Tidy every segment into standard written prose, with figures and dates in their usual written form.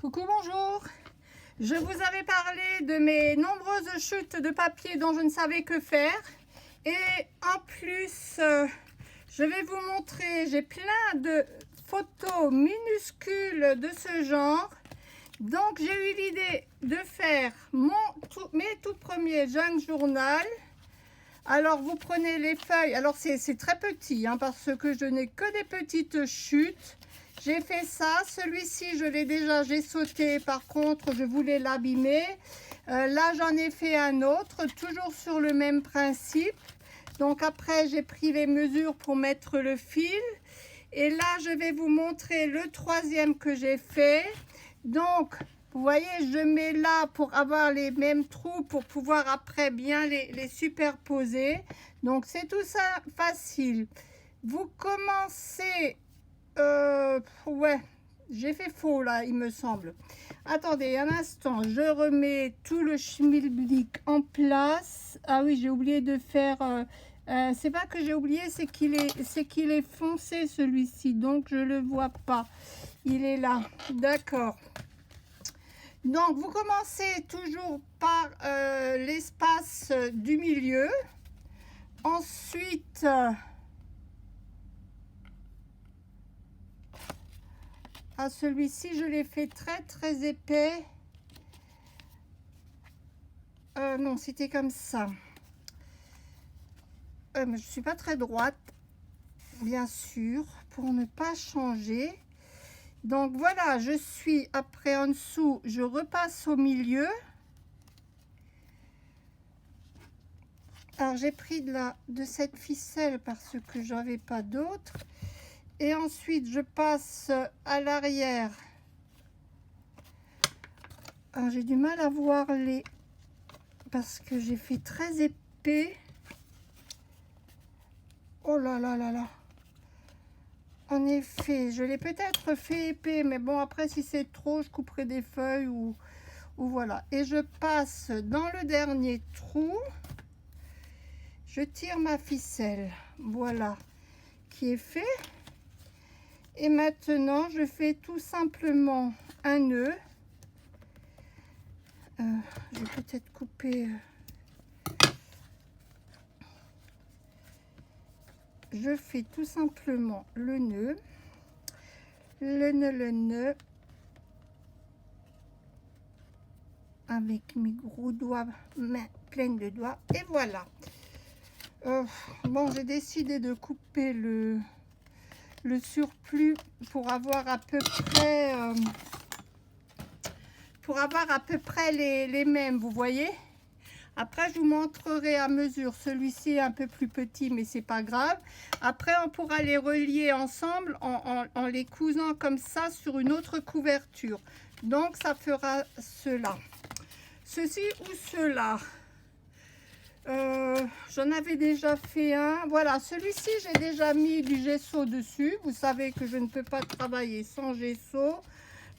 Coucou, bonjour. Je vous avais parlé de mes nombreuses chutes de papier dont je ne savais que faire. Et en plus, je vais vous montrer, j'ai plein de photos minuscules de ce genre. Donc, j'ai eu l'idée de faire mes tout premiers junk journal. Alors, vous prenez les feuilles. Alors, c'est très petit, hein, parce que je n'ai que des petites chutes. J'ai fait ça. Celui-ci, je l'ai déjà, j'ai sauté. Par contre, je voulais l'abîmer. Là, j'en ai fait un autre, toujours sur le même principe. Donc, après, j'ai pris les mesures pour mettre le fil. Et là, je vais vous montrer le troisième que j'ai fait. Donc, vous voyez, je mets là pour avoir les mêmes trous, pour pouvoir après bien les superposer. Donc, c'est tout ça facile. Vous commencez... ouais, j'ai fait faux là, il me semble. Attendez un instant, je remets tout le schmilblick en place. Ah oui, j'ai oublié de faire... c'est pas que j'ai oublié, c'est qu'il est foncé celui-ci, donc je le vois pas. Il est là, d'accord. Donc, vous commencez toujours par l'espace du milieu. Ensuite, à celui-ci, je l'ai fait très épais. Non, c'était comme ça. Mais je suis pas très droite, bien sûr, pour ne pas changer. Donc voilà, je suis après en dessous, je repasse au milieu. Alors j'ai pris de cette ficelle parce que j'avais pas d'autre. Et ensuite je passe à l'arrière. Alors j'ai du mal à voir les... parce que j'ai fait très épais. Oh là là là là. En effet, je l'ai peut-être fait épais, mais bon, après, si c'est trop, je couperai des feuilles ou voilà. Et je passe dans le dernier trou. Je tire ma ficelle. Voilà, qui est fait. Et maintenant, je fais tout simplement un nœud. Je vais peut-être couper... Je fais tout simplement le nœud, le nœud, avec mes gros doigts, mains pleines de doigts, et voilà. Bon, j'ai décidé de couper le surplus pour avoir à peu près, les mêmes, vous voyez. Après, je vous montrerai à mesure. Celui-ci est un peu plus petit, mais c'est pas grave. Après, on pourra les relier ensemble en les cousant comme ça sur une autre couverture. Donc, ça fera cela. Ceci ou cela. J'en avais déjà fait un. Voilà, celui-ci, j'ai déjà mis du gesso dessus. Vous savez que je ne peux pas travailler sans gesso.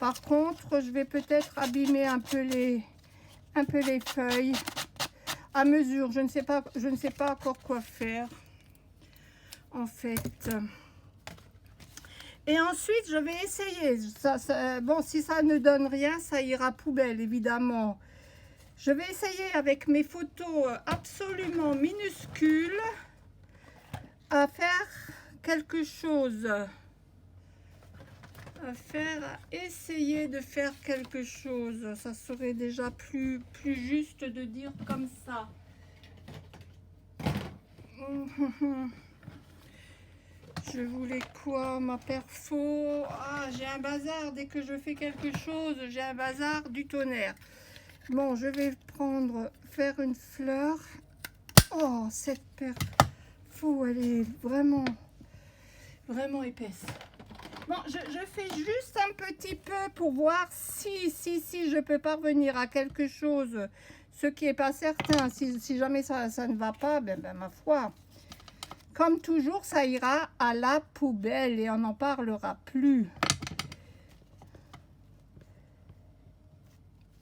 Par contre, je vais peut-être abîmer un peu les feuilles. À mesure, je ne sais pas encore quoi faire en fait. Et ensuite je vais essayer bon, si ça ne donne rien, ça ira poubelle évidemment. Je vais essayer avec mes photos absolument minuscules à faire quelque chose, à essayer de faire quelque chose. Ça serait déjà plus juste de dire comme ça. Je voulais quoi, ma perfo? Ah, j'ai un bazar. Dès que je fais quelque chose, j'ai un bazar du tonnerre. Bon, je vais faire une fleur. Oh, cette perfo, elle est vraiment épaisse. Bon, je fais juste un petit peu pour voir si je peux parvenir à quelque chose. Ce qui n'est pas certain. Si jamais ça ne va pas, ben ma foi. Comme toujours, ça ira à la poubelle et on n'en parlera plus.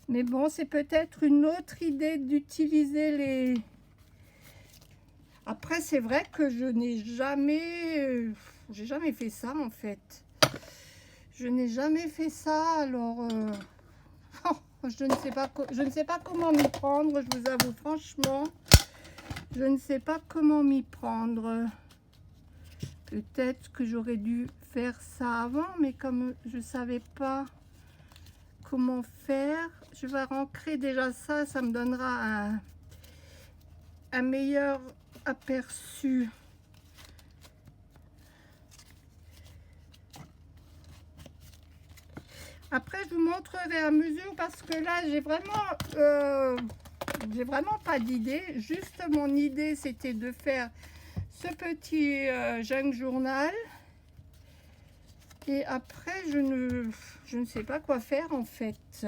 Mais bon, c'est peut-être une autre idée d'utiliser les... Après, c'est vrai que je n'ai jamais... j'ai jamais fait ça, en fait. Je n'ai jamais fait ça, alors je ne sais pas comment m'y prendre, je vous avoue franchement. Je ne sais pas comment m'y prendre. Peut-être que j'aurais dû faire ça avant, mais comme je ne savais pas comment faire, je vais ancrer déjà ça, ça me donnera un meilleur aperçu. Après, je vous montrerai à mesure parce que là, j'ai vraiment pas d'idée. Juste mon idée, c'était de faire ce petit junk journal. Et après, je ne sais pas quoi faire en fait.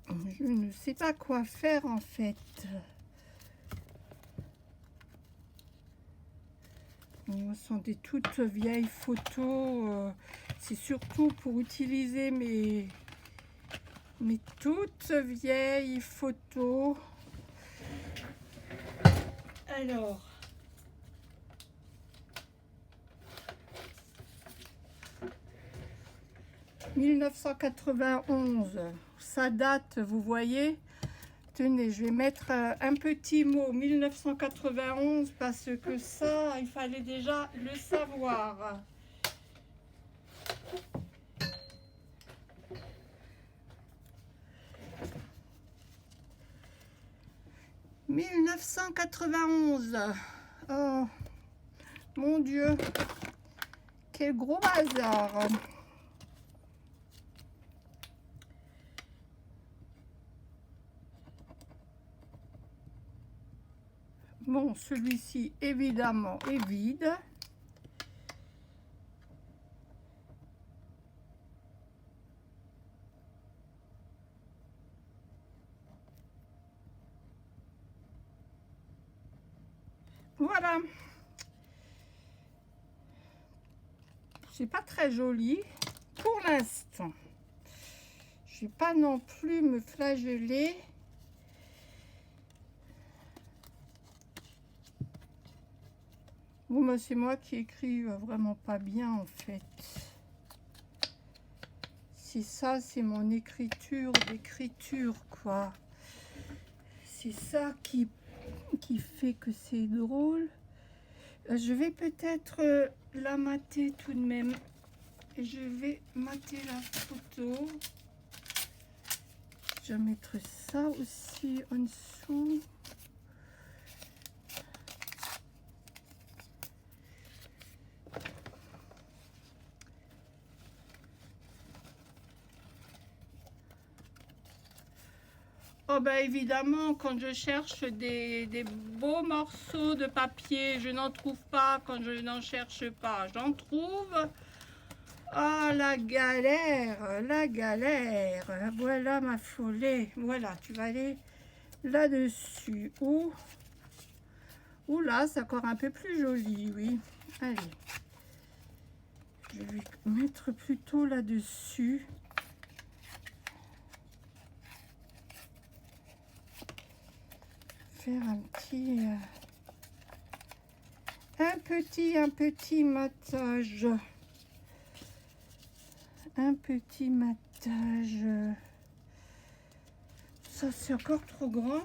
Je ne sais pas quoi faire en fait. Ce sont des toutes vieilles photos. C'est surtout pour utiliser mes toutes vieilles photos. Alors, « 1991 », ça date, vous voyez. Tenez, je vais mettre un petit mot 1991 parce que ça, il fallait déjà le savoir. « 1991 ». Oh, mon Dieu, quel gros hasard. Bon, celui-ci, évidemment, est vide. Voilà. C'est pas très joli pour l'instant. Je ne vais pas non plus me flageller. Bon, bah, c'est moi qui écris vraiment pas bien en fait. C'est ça, c'est mon écriture d'écriture quoi. C'est ça qui fait que c'est drôle. Je vais peut-être la mater tout de même. Je vais mater la photo. Je vais mettre ça aussi en dessous. Oh ben évidemment, quand je cherche des beaux morceaux de papier, je n'en trouve pas. Quand je n'en cherche pas, j'en trouve. Ah, la galère, la galère. Voilà ma folie. Voilà, tu vas aller là-dessus. Ou là, c'est encore un peu plus joli, oui. Allez. Je vais mettre plutôt là-dessus. Faire un petit matage. Un petit matage. Ça, c'est encore trop grand.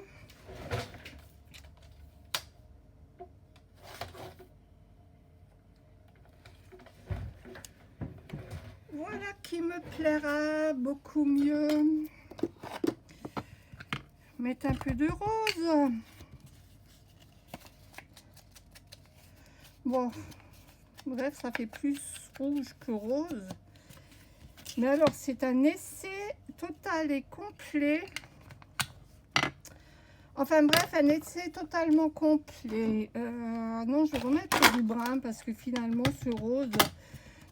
Voilà qui me plaira beaucoup mieux. Mettre un peu de rose. Bon, bref, ça fait plus rouge que rose. Mais alors, c'est un essai total et complet. Enfin bref, un essai totalement complet. Non, je vais remettre du brun parce que finalement, ce rose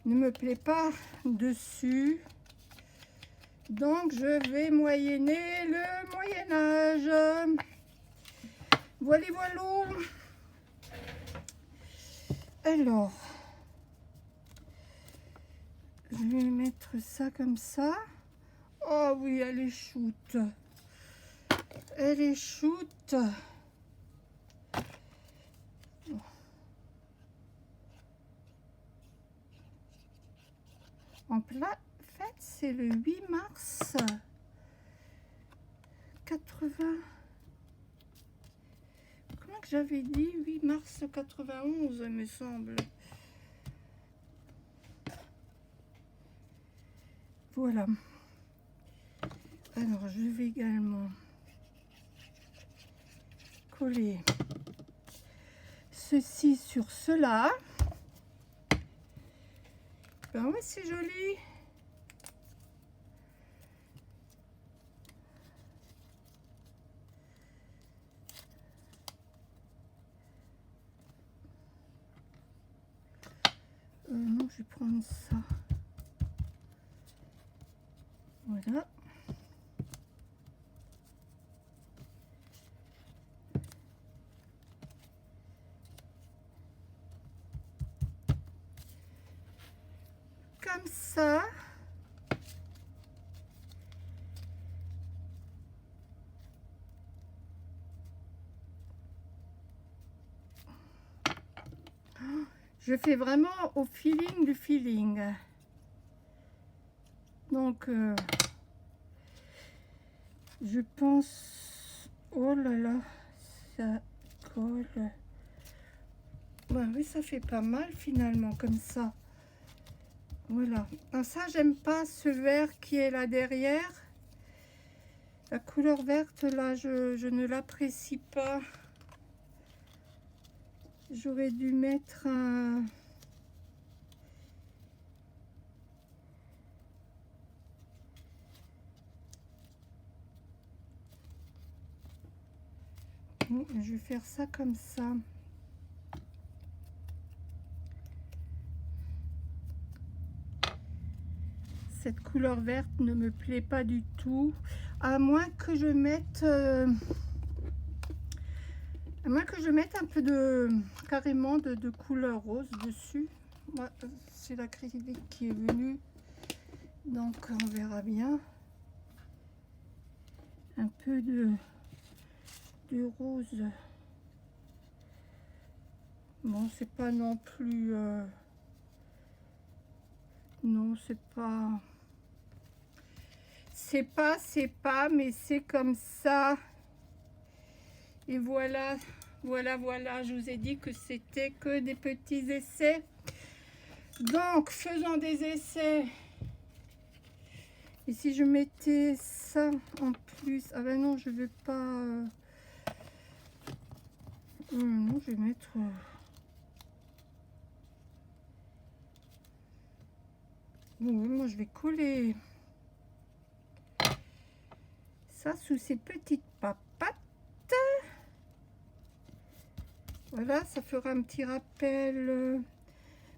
ne me plaît pas dessus. Donc, je vais moyenner le Moyen-Âge. Voilà, voilà. Alors, je vais mettre ça comme ça. Oh oui, elle est shoot. Elle est shoot. En fait, c'est le 8 mars 80. Comment que j'avais dit 8 mars 91, me semble. Voilà. Alors, je vais également coller ceci sur cela. Ben ouais, c'est joli. Non, je vais prendre ça. Voilà. Comme ça. Je fais vraiment au feeling du feeling. Donc, je pense... Oh là là, ça colle. Ouais, oui, ça fait pas mal finalement, comme ça. Voilà. Alors ça, j'aime pas ce vert qui est là derrière. La couleur verte, là, je ne l'apprécie pas. J'aurais dû mettre un... Je vais faire ça comme ça. Cette couleur verte ne me plaît pas du tout. À moins que je mette... à moins que je mette un peu de... carrément de couleur rose dessus. Moi, c'est l'acrylique qui est venu. Donc, on verra bien. Un peu de rose. Bon, c'est pas non plus... non, c'est pas... c'est pas, mais c'est comme ça. Et voilà, voilà, je vous ai dit que c'était que des petits essais. Donc, faisons des essais. Et si je mettais ça en plus... Ah ben non, je vais pas... non, je vais mettre... Bon, moi, je vais coller ça sous ces petites papates. Voilà, ça fera un petit rappel.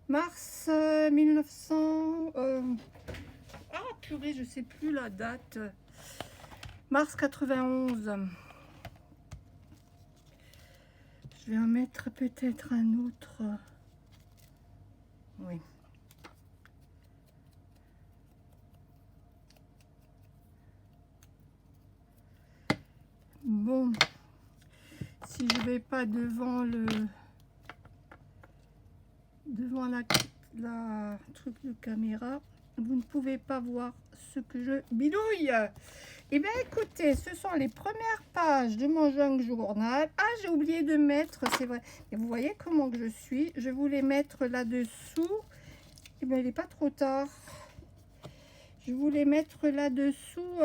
Mars 1900... ah, purée, je sais plus la date. Mars 91. Je vais en mettre peut-être un autre. Oui. Bon, si je vais pas devant la truc de caméra, vous ne pouvez pas voir ce que je bidouille. Et bien écoutez, ce sont les premières pages de mon junk journal. Ah, j'ai oublié de mettre, c'est vrai. Et vous voyez comment que je suis. Je voulais mettre là-dessous. Et bien il n'est pas trop tard. Je voulais mettre là-dessous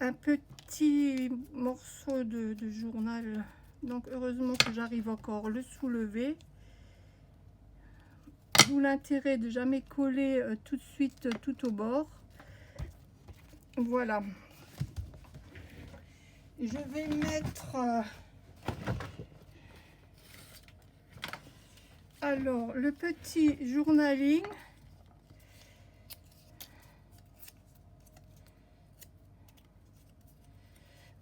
un petit morceau de journal. Donc heureusement que j'arrive encore à le soulever. D'où l'intérêt de jamais coller tout de suite tout au bord. Voilà. Je vais mettre alors le petit journaling.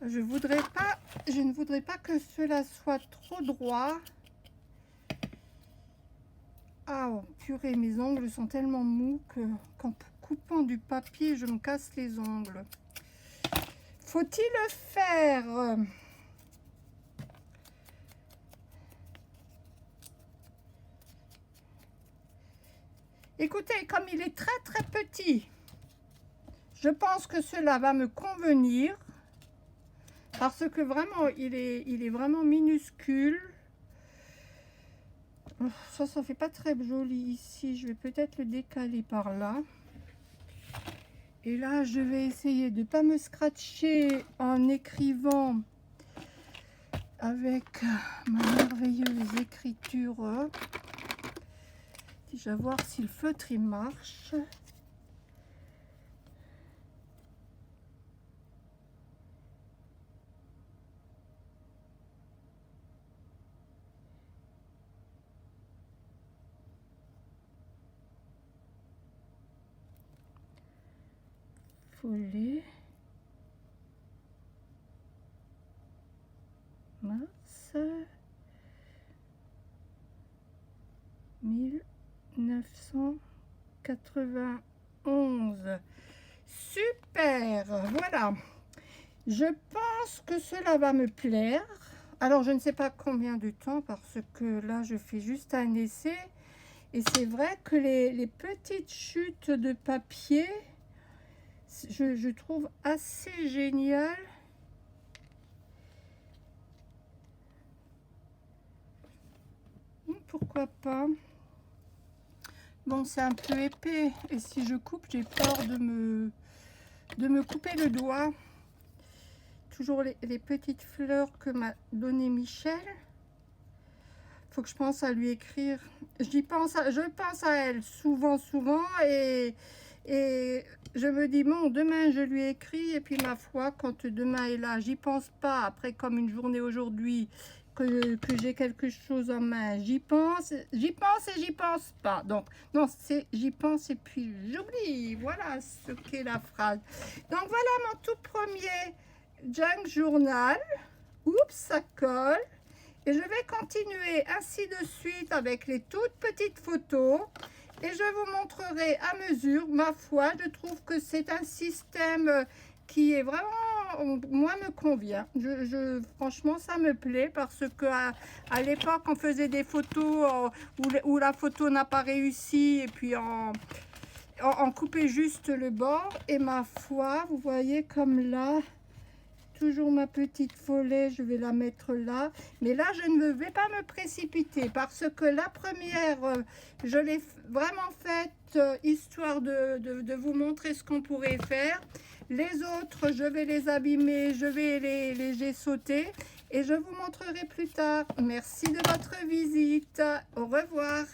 Je ne voudrais pas que cela soit trop droit. Ah, oh, purée, mes ongles sont tellement mous que qu'en coupant du papier, je me casse les ongles. Faut-il le faire? Écoutez, comme il est très très petit, je pense que cela va me convenir. Parce que vraiment, il est vraiment minuscule. Ça fait pas très joli ici. Je vais peut-être le décaler par là. Et là, je vais essayer de ne pas me scratcher en écrivant avec ma merveilleuse écriture. Déjà voir si le feutre il marche. Follet. Mars 1991. Super, voilà. Je pense que cela va me plaire. Alors, je ne sais pas combien de temps parce que là, je fais juste un essai. Et c'est vrai que les petites chutes de papier, je trouve assez génial. Pourquoi pas? Bon, c'est un peu épais. Et si je coupe, j'ai peur de me couper le doigt. Toujours les petites fleurs que m'a donné Michel. Faut que je pense à lui écrire. Je pense à elle souvent et je me dis bon, demain je lui écris et puis ma foi, quand demain est là, j'y pense pas. Après, comme une journée aujourd'hui que j'ai quelque chose en main, j'y pense et j'y pense pas. Donc non, c'est j'y pense et puis j'oublie. Voilà ce qu'est la phrase. Donc voilà mon tout premier junk journal. Oups, ça colle. Et je vais continuer ainsi de suite avec les toutes petites photos. Et je vous montrerai à mesure. Ma foi, je trouve que c'est un système qui est vraiment, moi, me convient. Franchement, ça me plaît parce qu'à l'époque, on faisait des photos où la photo n'a pas réussi et puis on coupait juste le bord. Et ma foi, vous voyez comme là... Toujours ma petite follet, je vais la mettre là. Mais là, je ne vais pas me précipiter parce que la première, je l'ai vraiment faite histoire de vous montrer ce qu'on pourrait faire. Les autres, je vais les abîmer, je vais les sauter et je vous montrerai plus tard. Merci de votre visite. Au revoir.